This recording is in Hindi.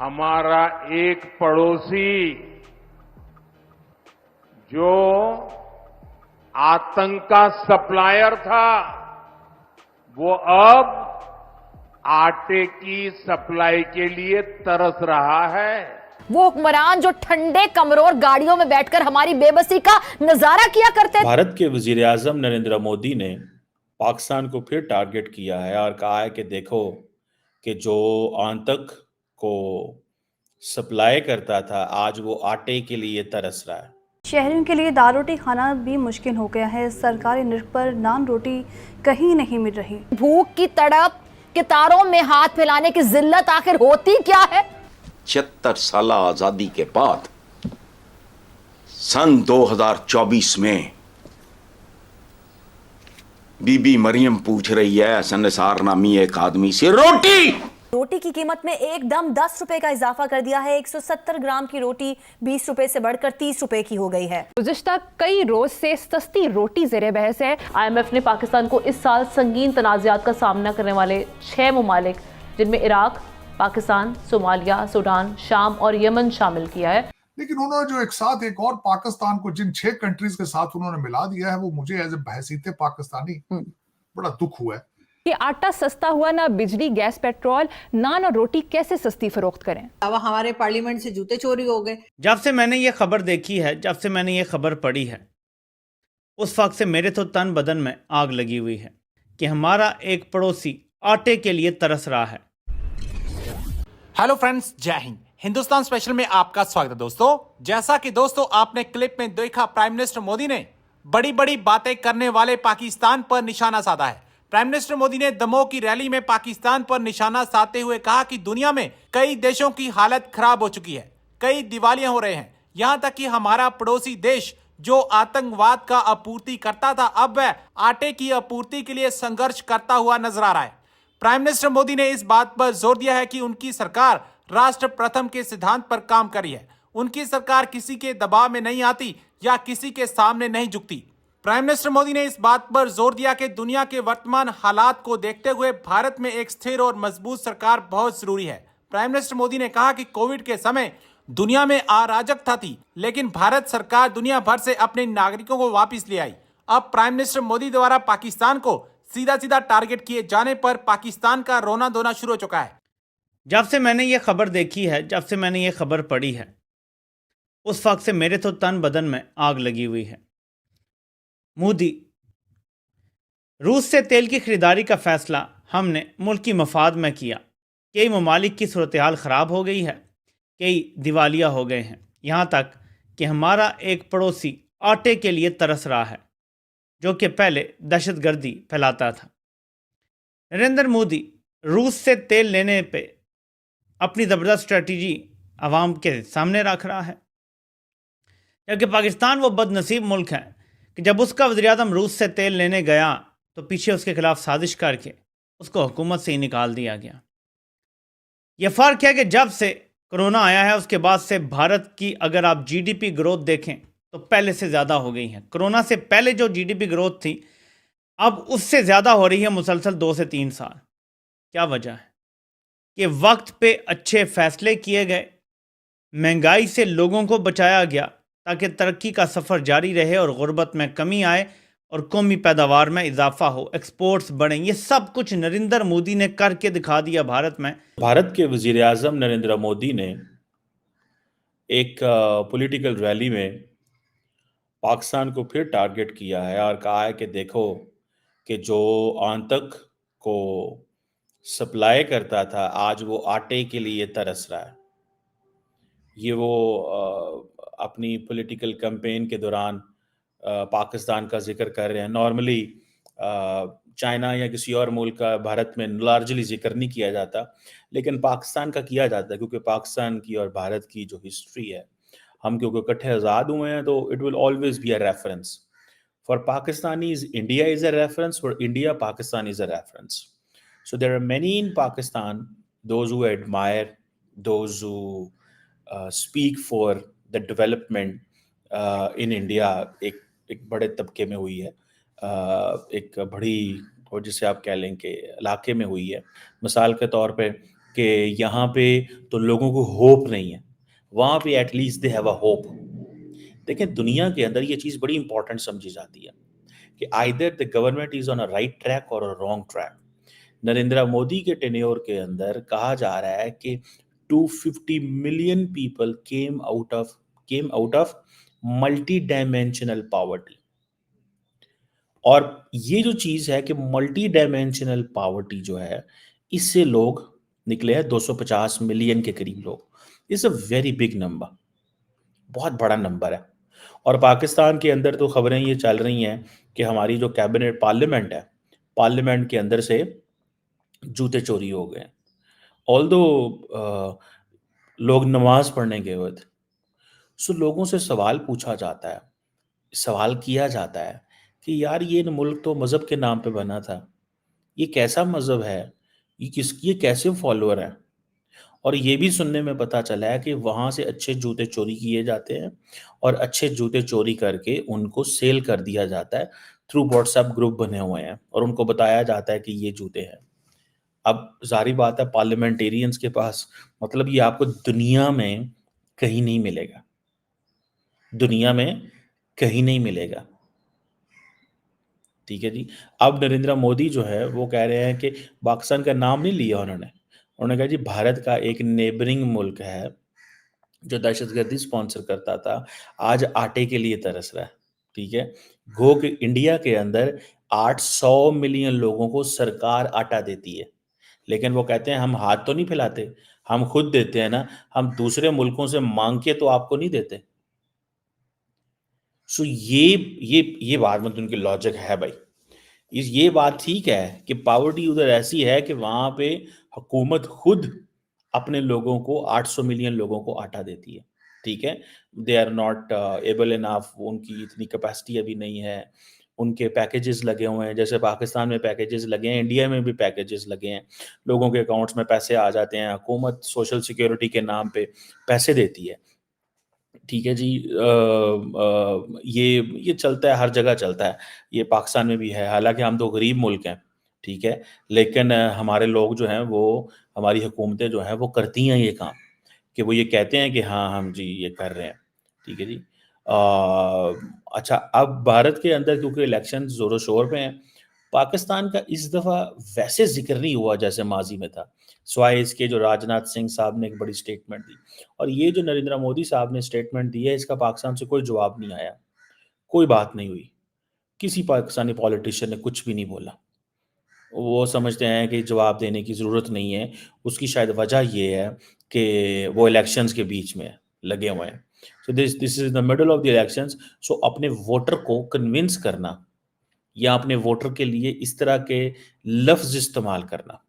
हमारा एक पड़ोसी जो आतंक का सप्लायर था, वो अब आटे की सप्लाई के लिए तरस रहा है। वो हुक्मरान जो ठंडे कमरों और गाड़ियों में बैठकर हमारी बेबसी का नजारा किया करते थे। भारत के वजीर आजम नरेंद्र मोदी ने पाकिस्तान को फिर टारगेट किया है और कहा है कि देखो कि जो आतंक को सप्लाई करता था, आज वो आटे के लिए तरस रहा है। शहरियों के लिए दाल रोटी खाना भी मुश्किल हो गया है। सरकारी नर्क पर नान रोटी कहीं नहीं मिल रही। भूख की तड़प, कितारों में हाथ फैलाने की जिल्लत आखिर होती क्या है? 76 साल आजादी के बाद सन 2024 में बीबी मरियम पूछ रही है सन्निसार नामी एक आदमी से रोटी की कीमत में एकदम 10 रुपए का इजाफा कर दिया है। 170 ग्राम की रोटी 20 रुपए से बढ़कर 30 रुपए की हो गई है। गुज़िश्ता कई रोज से सस्ती रोटी ज़ेरे बहस है। IMF ने पाकिस्तान को इस साल संगीन तनाज़ात का सामना करने वाले 6 ममालिक, जिनमें इराक, पाकिस्तान, सोमालिया, सूडान, शाम और यमन शामिल किया है। लेकिन उन्होंने जो एक और पाकिस्तान को जिन 6 कंट्रीज के साथ उन्होंने मिला दिया है, वो मुझे एज ए बहसीते पाकिस्तानी बड़ा दुख हुआ है कि आटा सस्ता हुआ, ना बिजली, गैस, पेट्रोल, नान और रोटी कैसे सस्ती फरोख्त करें। अब हमारे पार्लियामेंट से जूते चोरी हो गए। जब से मैंने ये खबर देखी है, जब से मैंने ये खबर पढ़ी है, उस वक्त से मेरे तो तन बदन में आग लगी हुई है कि हमारा एक पड़ोसी आटे के लिए तरस रहा है। हेलो फ्रेंड्स, जय हिंद। हिंदुस्तान स्पेशल में आपका स्वागत है दोस्तों। जैसा कि दोस्तों आपने क्लिप में देखा, प्राइम मिनिस्टर मोदी ने बड़ी बड़ी बातें करने वाले पाकिस्तान पर निशाना साधा है। प्राइम मिनिस्टर मोदी ने दमोह की रैली में पाकिस्तान पर निशाना साधते हुए कहा कि दुनिया में कई देशों की हालत खराब हो चुकी है, कई दिवालियां हो रहे हैं, यहां तक कि हमारा पड़ोसी देश जो आतंकवाद का आपूर्ति करता था, अब वह आटे की आपूर्ति के लिए संघर्ष करता हुआ नजर आ रहा है। प्राइम मिनिस्टर मोदी ने इस बात पर जोर दिया है कि उनकी सरकार राष्ट्र प्रथम के सिद्धांत पर काम कर रही है। उनकी सरकार किसी के दबाव में नहीं आती या किसी के सामने नहीं झुकती। प्राइम मिनिस्टर मोदी ने इस बात पर जोर दिया कि दुनिया के वर्तमान हालात को देखते हुए भारत में एक स्थिर और मजबूत सरकार बहुत जरूरी है। प्राइम मिनिस्टर मोदी ने कहा कि कोविड के समय दुनिया में अराजकता थी, लेकिन भारत सरकार दुनिया भर से अपने नागरिकों को वापस ले आई। अब प्राइम मिनिस्टर मोदी द्वारा पाकिस्तान को सीधा सीधा टारगेट किए जाने पर पाकिस्तान का रोना धोना शुरू हो चुका है। जब से मैंने ये खबर देखी है, जब से मैंने ये खबर पढ़ी है, उस वक्त से मेरे तो तन बदन में आग लगी हुई है। मोदी, रूस से तेल की खरीदारी का फैसला हमने मुल्क की मफाद में किया। कई ममालिक की सूरत हाल ख़राब हो गई है, कई दिवालिया हो गए हैं, यहाँ तक कि हमारा एक पड़ोसी आटे के लिए तरस रहा है, जो कि पहले दहशतगर्दी फैलाता था। नरेंद्र मोदी रूस से तेल लेने पे अपनी ज़बरदस्त स्ट्रेटजी आवाम के सामने रख रहा है, जबकि पाकिस्तान वो बदनसीब मुल्क है कि जब उसका वज़ीर-ए-आज़म रूस से तेल लेने गया तो पीछे उसके खिलाफ साजिश करके उसको हुकूमत से ही निकाल दिया गया। यह फ़र्क है कि जब से कोरोना आया है, उसके बाद से भारत की अगर आप GDP ग्रोथ देखें तो पहले से ज़्यादा हो गई है। कोरोना से पहले जो GDP ग्रोथ थी, अब उससे ज़्यादा हो रही है मुसलसल 2 से 3 साल। क्या वजह है? कि वक्त पे अच्छे फैसले किए गए, महंगाई से लोगों को बचाया गया ताकि तरक्की का सफ़र जारी रहे और गुर्बत में कमी आए और कौमी पैदावार में इजाफा हो, एक्सपोर्ट्स बढ़ें। ये सब कुछ नरेंद्र मोदी ने करके दिखा दिया भारत में। भारत के वजीर आजम नरेंद्र मोदी ने एक पॉलिटिकल रैली में पाकिस्तान को फिर टारगेट किया है और कहा है कि देखो कि जो आतंक को सप्लाई करता था, आज वो आटे के लिए तरस रहा है। ये वो अपनी पॉलिटिकल कैंपेन के दौरान पाकिस्तान का जिक्र कर रहे हैं। नॉर्मली चाइना या किसी और मुल्क का भारत में लार्जली जिक्र नहीं किया जाता, लेकिन पाकिस्तान का किया जाता है, क्योंकि पाकिस्तान की और भारत की जो हिस्ट्री है, हम क्योंकि इकट्ठे आज़ाद हुए हैं, तो it will always be a reference for Pakistanis. India is a reference, for India Pakistan is a reference. So there are many in Pakistan, those who admire, those who speak for the development in India। एक बड़े तबके में हुई है, एक बड़ी, और जिसे आप कह लें कि इलाके में हुई है। मिसाल के तौर पे कि यहाँ पे तो लोगों को होप नहीं है, वहाँ पे at least they have a hope. देखिए दुनिया के अंदर ये चीज़ बड़ी इंपॉर्टेंट समझी जाती है कि either the government is on a right track और a wrong track. Narendra Modi के टेन्योर के अंदर कहा जा रहा है कि 250 million people came out of multi dimensional poverty. और ये जो चीज है कि मल्टी डायमेंशनल पॉवर्टी जो है, इससे लोग निकले हैं 250 मिलियन के करीब लोग। It's a very big number, बहुत बड़ा नंबर है। और पाकिस्तान के अंदर तो खबरें ये चल रही हैं कि हमारी जो कैबिनेट पार्लियामेंट है, पार्लियामेंट के अंदर से जूते चोरी हो गए। ऑल्दो लोग नमाज पढ़ने गए हुए थे, सो लोगों से सवाल पूछा जाता है, सवाल किया जाता है कि यार ये मुल्क तो मज़हब के नाम पे बना था, ये कैसा मज़हब है, ये कैसे फॉलोअर हैं। और ये भी सुनने में पता चला है कि वहाँ से अच्छे जूते चोरी किए जाते हैं और अच्छे जूते चोरी करके उनको सेल कर दिया जाता है। थ्रू व्हाट्सएप ग्रुप बने हुए हैं और उनको बताया जाता है कि ये जूते हैं। अब जारी बात है पार्लियामेंटेरियंस के पास, मतलब ये आपको दुनिया में कहीं नहीं मिलेगा, दुनिया में कहीं नहीं मिलेगा। ठीक है जी। अब नरेंद्र मोदी जो है वो कह रहे हैं कि पाकिस्तान का नाम नहीं लिया उन्होंने कहा जी भारत का एक नेबरिंग मुल्क है जो दहशतगर्दी स्पॉन्सर करता था, आज आटे के लिए तरस रहा है। ठीक है, गो कि इंडिया के अंदर 800 मिलियन लोगों को सरकार आटा देती है, लेकिन वो कहते हैं हम हाथ तो नहीं फैलाते, हम खुद देते हैं ना, हम दूसरे मुल्कों से मांग के तो आपको नहीं देते। सो ये बात मतलब उनकी लॉजिक है भाई। ये बात ठीक है कि पावर्टी उधर ऐसी है कि वहां पे हुकूमत खुद अपने लोगों को 800 मिलियन लोगों को आटा देती है। ठीक है, they are not able enough, उनकी इतनी कैपेसिटी अभी नहीं है। उनके पैकेजेस लगे हुए हैं, जैसे पाकिस्तान में पैकेजेस लगे हैं, इंडिया में भी पैकेजेस लगे हैं, लोगों के अकाउंट्स में पैसे आ जाते हैं, हुकूमत सोशल सिक्योरिटी के नाम पे पैसे देती है। ठीक है जी। ये चलता है, हर जगह चलता है, ये पाकिस्तान में भी है। हालांकि हम तो गरीब मुल्क हैं, ठीक है, लेकिन हमारे लोग जो हैं वो, हमारी हुकूमतें जो हैं वो करती हैं ये काम, कि वो ये कहते हैं कि हाँ हम जी ये कर रहे हैं। ठीक है जी। अच्छा, अब भारत के अंदर क्योंकि इलेक्शन ज़ोरों शोर पे हैं, पाकिस्तान का इस दफ़ा वैसे जिक्र नहीं हुआ जैसे माजी में था, स्वाय इसके जो राजनाथ सिंह साहब ने एक बड़ी स्टेटमेंट दी, और ये जो नरेंद्र मोदी साहब ने स्टेटमेंट दी है, इसका पाकिस्तान से कोई जवाब नहीं आया, कोई बात नहीं हुई, किसी पाकिस्तानी पॉलिटिशियन ने कुछ भी नहीं बोला। वो समझते हैं कि जवाब देने की ज़रूरत नहीं है। उसकी शायद वजह ये है कि वो इलेक्शंस के बीच में लगे हुए हैं। So this is the middle of the elections. So अपने वोटर को कन्विंस करना या अपने वोटर के लिए इस तरह के लफ्ज़ इस्तेमाल करना,